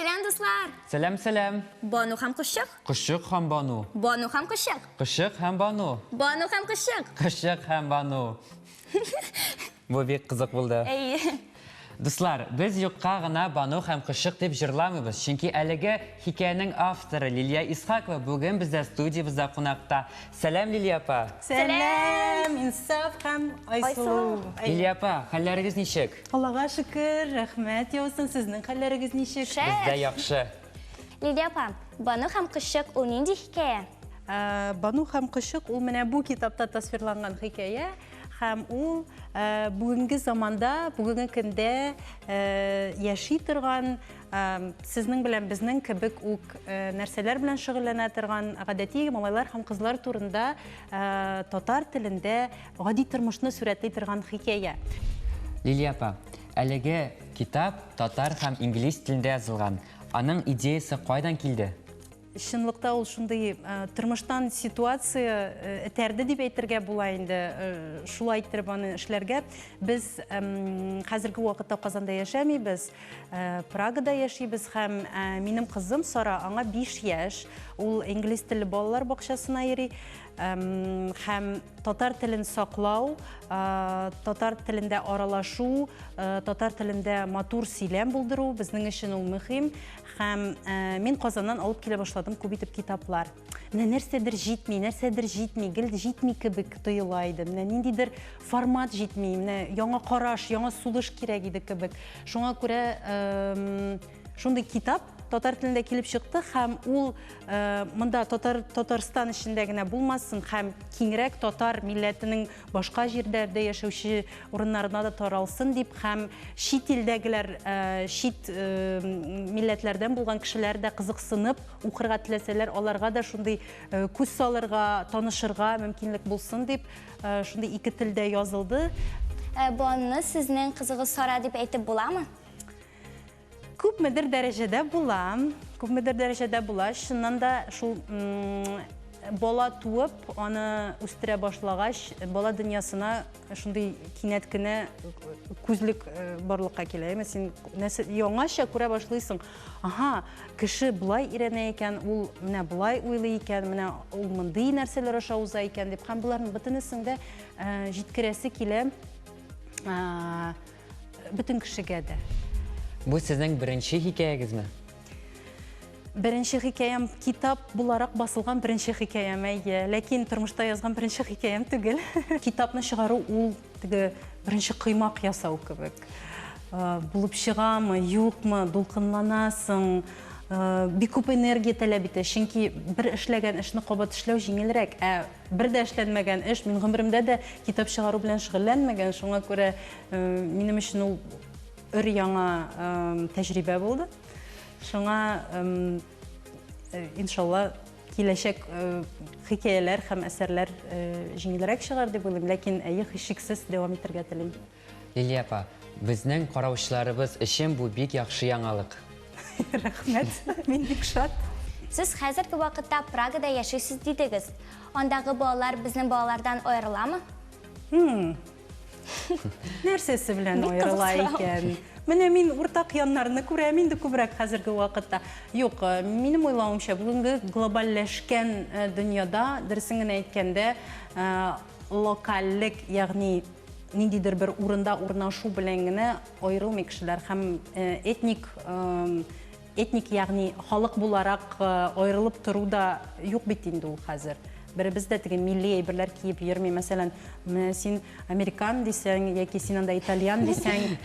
Selam dostlar. Selam. Banu ham qo'shiq. Qo'shiq ham Banu. Banu ham qo'shiq. Qo'shiq ham Banu. Banu ham qo'shiq. Qo'shiq ham Banu. Bu bek qiziq bo'ldi. Ey. Do'stlar, biz yo'qqa g'ina Banu ham qo'shiq deb jurlamaymiz. Chunki aliga hikoyaning avtori Liliya Isxaqova bugun bizda studiyamizda qonaqda. Salam Liliya opa. Selam, insaf ham Aysulu. Liliya opa, hollaringiz nechuk? Allohga shukr, rahmat yozsin. Sizning hollaringiz nechuk? Bizda yaxshi. Lidiya opam, Banu ham qo'shiq o'ninchi hikoya. Banu ham qo'shiq u mana bu kitobda tasvirlangan hikoya. Ham u bugungi zamonda, bugungi kunda yaşay turgan, sizning bilan bizning kibik u narsalar bilan shug'ullana turgan odatiy molaylar ham qizlar turында tatar tilida oddiy turmushni suratlay turgan hikoya. Liliya opa, aliga kitob tatar ham ingliz tilida yozilgan. Aning ideyasi qaydan keldi? Шынлыкта ул шундай тормыштан ситуация этәрде дип әйтергә була инде. Шулай иттереп аны эшләргә. Без хәзерге вакытта Казанда яшәмибез, Прагада яшибез һәм минем кызым Сара, аңа 5 яшь. Ул инглиз телле балалар бакчасына йөри. Һәм татар телен саклау, татар телендә аралашу, татар телендә матур сөйләм булдыру безнең өчен ул мөһим. Һәм мин Казаннан алып килә башладым күп итеп китаплар. Менә нәрсәдер җитми, гел җитми кебек тоела иде. Менә ниндидер формат җитми, менә яңа караш, яңа сулыш кирәк иде кебек. Шуңа күрә шундый китап татар телендә килеп чыкты һәм ул монда Татарстан эчендә генә булмасын һәм киңрәк татар милләтенең башка җирләрдә яшәүче урыннарына да таралсын дип һәм чит илдәгеләр, чит милләтләрдән булган кешеләр дә кызыксынып укырга теләсәләр, аларга да шундый күз салырга, танышырга мөмкинлек булсын дип шундый ике телдә язылды. Бануны сезнең кызыгыз Сара дип әйтеп буламы? Күпмедер дәрәҗәдә була. Шуннан да шул бала туып, аны үстерә башлагач, бала дөньясына шундый кинәт кенә күзлек барлыкка килә. Син яңаша күрә башлыйсың. Аха, кеше булай ирәнә икән, ул менә булай уйлый икән, менә ул мондый нәрсәләр аша уза икән дип, һәм буларның бөтенесендә җиткерәсе килә бөтен кешегә дә. Bu sizning birinchi hikoyangizmi? Birinchi hikoyam kitap буларак басылган birinchi hikoyam, ләкин тормышта язган birinchi hikoyam түгел. Китапны чыгару ул теге birinchi кыймак ясау кебек. Булып чыгамы, юкмы, дулкынланасың, бик күп энергия таләп итә, чөнки бер эшләгән эшне кабат эшләү җиңелрәк, бер дә эшләнмәгән эш, мин гомеремдә дә китап чыгару белән шөгыльләнмәгән, шуңа күрә минем өчен ул яңа тәҗрибә булды. Шуңа иншалла киләчәк хикәяләр һәм әсәрләр җиңелрәк чыгар дип уйлыйм, ләкин һичшиксез дәвам итәргә телим. Лилия апа, безнең караучыларыбыз өчен бу бик яхшы яңалык. Рәхмәт, мин бик шат. Сез хәзерге вакытта Прагада яшәйсез дидегез. Андагы балалар безнең балалардан аерыламы? Нәрсәсе белән аерыла икән? Менә мин уртак яннарны күрәм инде күбрәк хәзерге вакытта. Юк, минем уйлавымча, бүгенге глобальләшкән дөньяда, дөресен генә әйткәндә, локальлек, ягъни ниндидер бер урында урнашу белән генә аерылмый кешеләр һәм этник, ягъни халык буларак аерылып тору да юк бит инде ул хәзер. Беребез дә теге милли әйберләр киеп йөрми, мәсәлән, син американ дисәң, яки син анда итальян дисәң,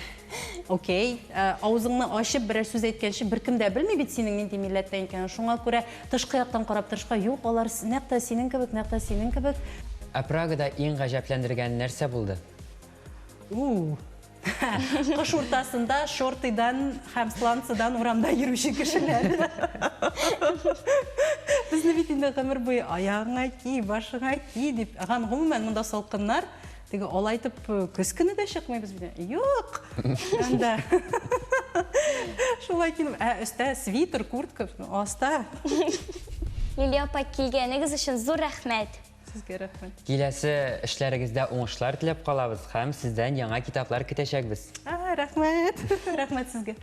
окей, авызыңны ачып берәр сүз әйткәнче беркем дә белми бит синең нинди милләттән икәнен. Шуңа күрә тышкы яктан карап торышка, юк, алар нәкъ синең кебек. Прагада иң гаҗәпләндергән нәрсә булды? Кыш уртасында шортыдан һәм сланцыдан урамда йөрүче кешеләр. Безне бит инде гомер буе аягыңа ки, башыңа ки дип, гомумән монда салкыннар, теге алайтып көз көне дә чыкмыйбыз бит. Юк. Анда шулай килеп, өстә свитер, куртка, аста. Лилия апа, килгәнегез өчен зур рәхмәт. Сезгә рәхмәт. Киләсе эшләрегездә уңышлар теләп калабыз һәм сездән яңа китаплар көтәчәкбез. Рәхмәт. Рәхмәт сезгә.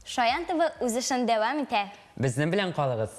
Şayan TV o'z ishini davom etadi. Bizning bilan qoling'iz.